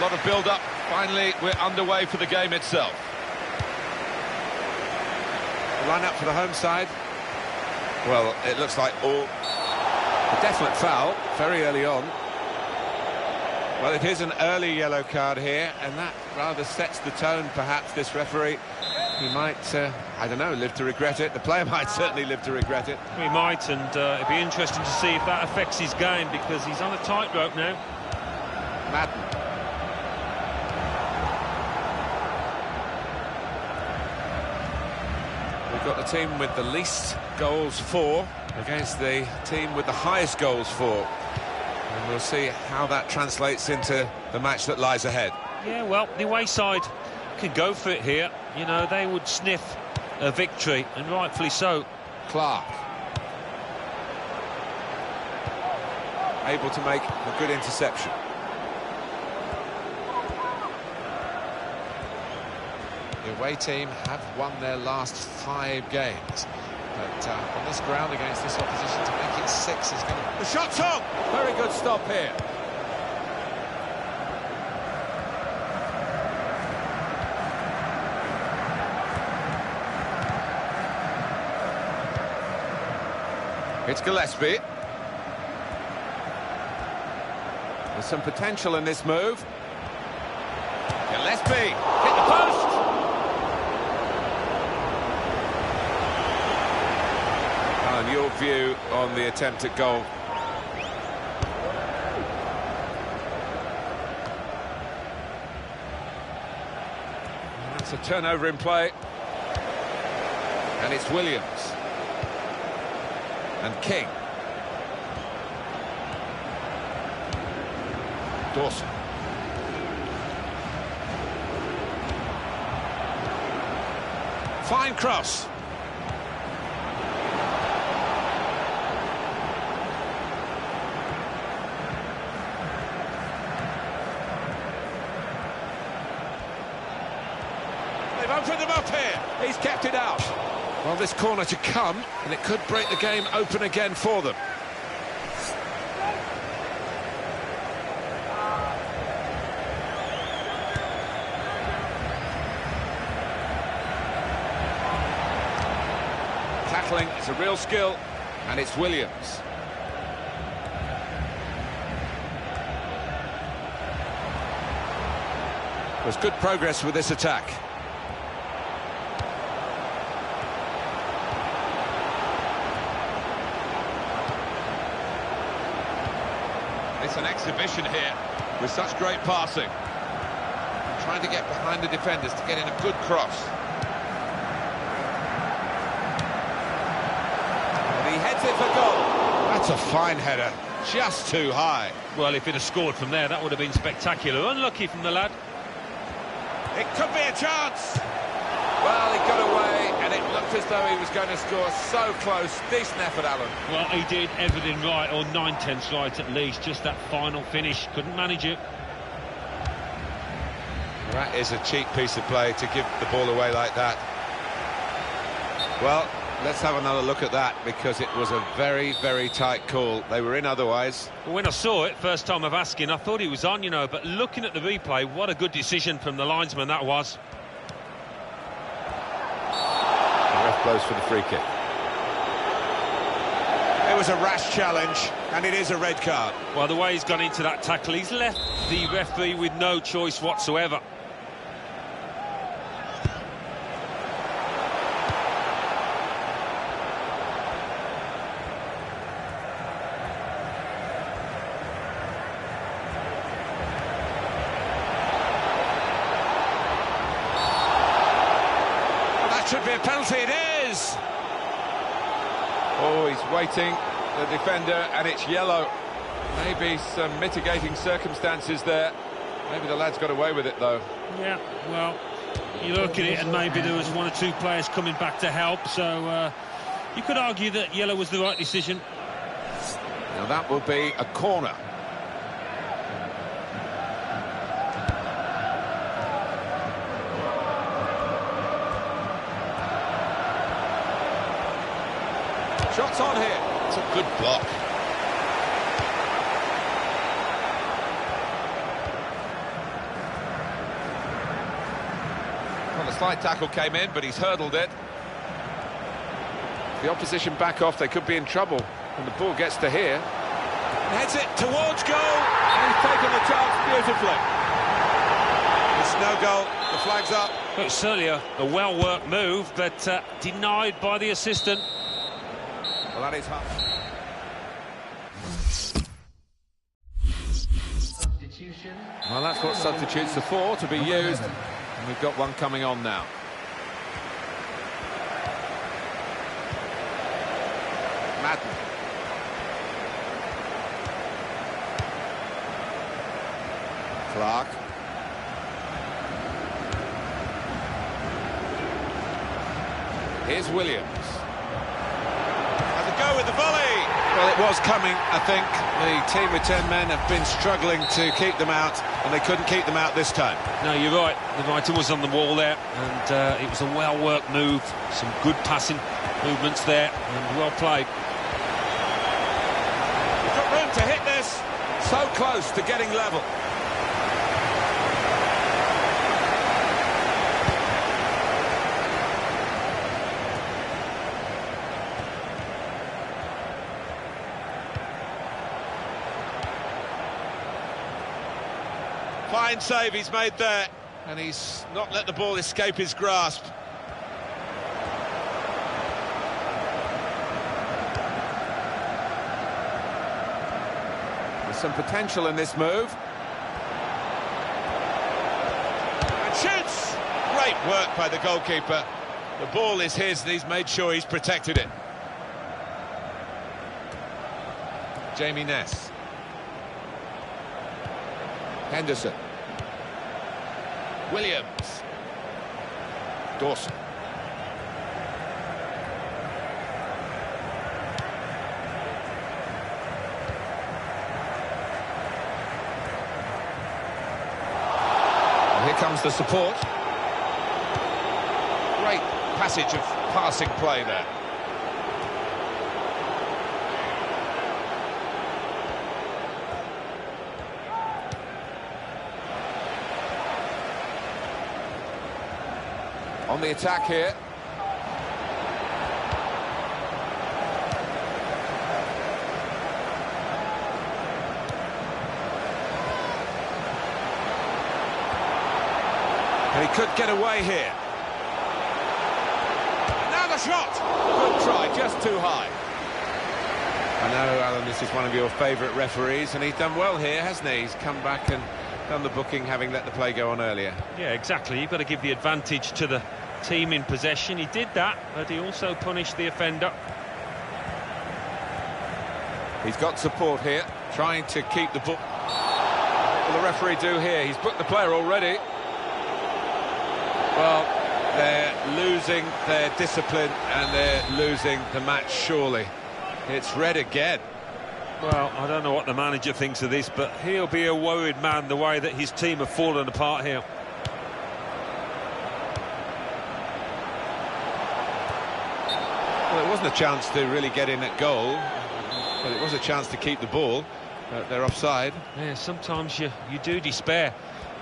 lot of build-up. Finally, we're underway for the game itself. Line up for the home side. Well, it looks like a definite foul very early on. Well, it is an early yellow card here, and that rather sets the tone, perhaps, this referee. He might, I don't know, live to regret it. The player might certainly live to regret it. He might, and it'd be interesting to see if that affects his game, because he's on a tightrope now. Madden. We've got the team with the least goals for against the team with the highest goals for. And we'll see how that translates into the match that lies ahead. Yeah, well, the away side can go for it here. You know, they would sniff a victory, and rightfully so. Clark. Able to make a good interception. The away team have won their last 5 games. But on this ground against this opposition, to make it 6 is going to... The shot's on! Very good stop here. It's Gillespie. There's some potential in this move. Gillespie hit the post. And your view on the attempt at goal? And that's a turnover in play. And it's Williams. And King. Dawson. Fine cross. They've opened them up here. He's kept it out. Well, this corner to come, and it could break the game open again for them. Tackling is a real skill, and it's Williams. There's good progress with this attack. It's an exhibition here with such great passing. Trying to get behind the defenders to get in a good cross. And he heads it for goal. That's a fine header, just too high. Well, if he'd have scored from there, that would have been spectacular. Unlucky from the lad. It could be a chance. Well, he got away, and it looked as though he was going to score. So close. Decent effort, Alan. Well, he did everything right, or 9/10 right at least. Just that final finish. Couldn't manage it. That is a cheap piece of play to give the ball away like that. Well, let's have another look at that, because it was a very, very tight call. They were in otherwise. Well, when I saw it, first time of asking, I thought he was on, you know, but looking at the replay, what a good decision from the linesman that was. The ref blows for the free kick. It was a rash challenge, and it is a red card. Well, the way he's gone into that tackle, he's left the referee with no choice whatsoever. Should be a penalty, it is! Oh, he's waiting, the defender, and it's yellow. Maybe some mitigating circumstances there. Maybe the lad's got away with it, though. Yeah, well, you look at it and maybe there was 1 or 2 players coming back to help, so you could argue that yellow was the right decision. Now that will be a corner. Shots on here. It's a good block. slight tackle came in, but he's hurdled it. If the opposition back off, they could be in trouble when the ball gets to here. Heads it towards goal, and he's taken the chance beautifully. It's no goal, the flag's up. Well, it's certainly a well-worked move, but denied by the assistant. Well, that is half. Well, that's what substitutes are for, to be used. And we've got one coming on now. Madden. Clark. Here's Williams. Has a go with the volley. Well, it was coming, I think. The team with 10 men have been struggling to keep them out, and they couldn't keep them out this time. No, you're right. The writer was on the wall there, and it was a well-worked move. Some good passing movements there, and well played. We've got room to hit this. So close to getting level. Fine save he's made there, and he's not let the ball escape his grasp. There's some potential in this move. And shoots! Great work by the goalkeeper. The ball is his, and he's made sure he's protected it. Jamie Ness. Henderson. Williams. Dawson. And here comes the support. Great passage of passing play there. On the attack here. And he could get away here. And now the shot! Good try, just too high. I know, Alan, this is one of your favourite referees, and he's done well here, hasn't he? He's come back and done the booking, having let the play go on earlier. Yeah, exactly. You've got to give the advantage to the team in possession. He did that, but he also punished the offender. He's got support here, trying to keep the ball. What will the referee do here? He's booked the player already. Well, they're losing their discipline and they're losing the match, surely. It's red again. Well, I don't know what the manager thinks of this, but he'll be a worried man the way that his team have fallen apart here. Well, it wasn't a chance to really get in at goal, but it was a chance to keep the ball. They're offside. Yeah, sometimes you do despair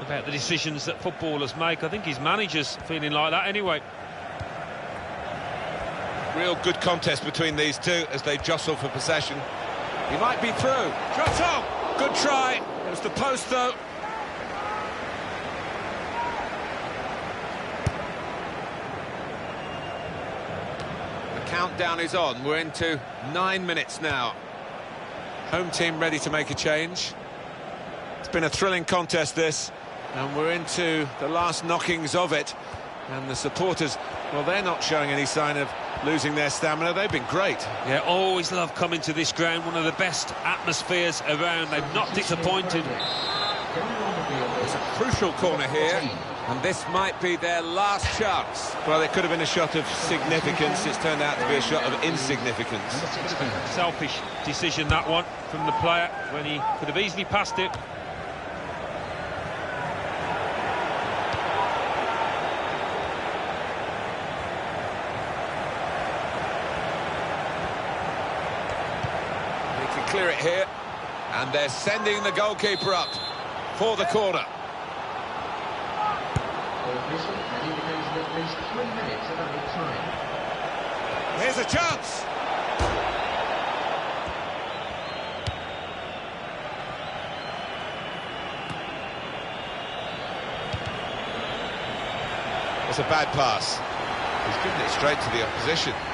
about the decisions that footballers make. I think his manager's feeling like that anyway. Real good contest between these two as they jostle for possession. He might be through. Shot on! Good try. It was the post, though. The countdown is on. We're into 9 minutes now. Home team ready to make a change. It's been a thrilling contest, this. And we're into the last knockings of it. And the supporters, well, they're not showing any sign of losing their stamina. They've been great. Yeah, always love coming to this ground. One of the best atmospheres around. They've not disappointed. It's a crucial corner here, and this might be their last chance. Well, it could have been a shot of significance. It's turned out to be a shot of insignificance. Selfish decision, that one, from the player, when he could have easily passed it. Clear it here, and they're sending the goalkeeper up for the corner. Here's a chance. It's a bad pass. He's given it straight to the opposition.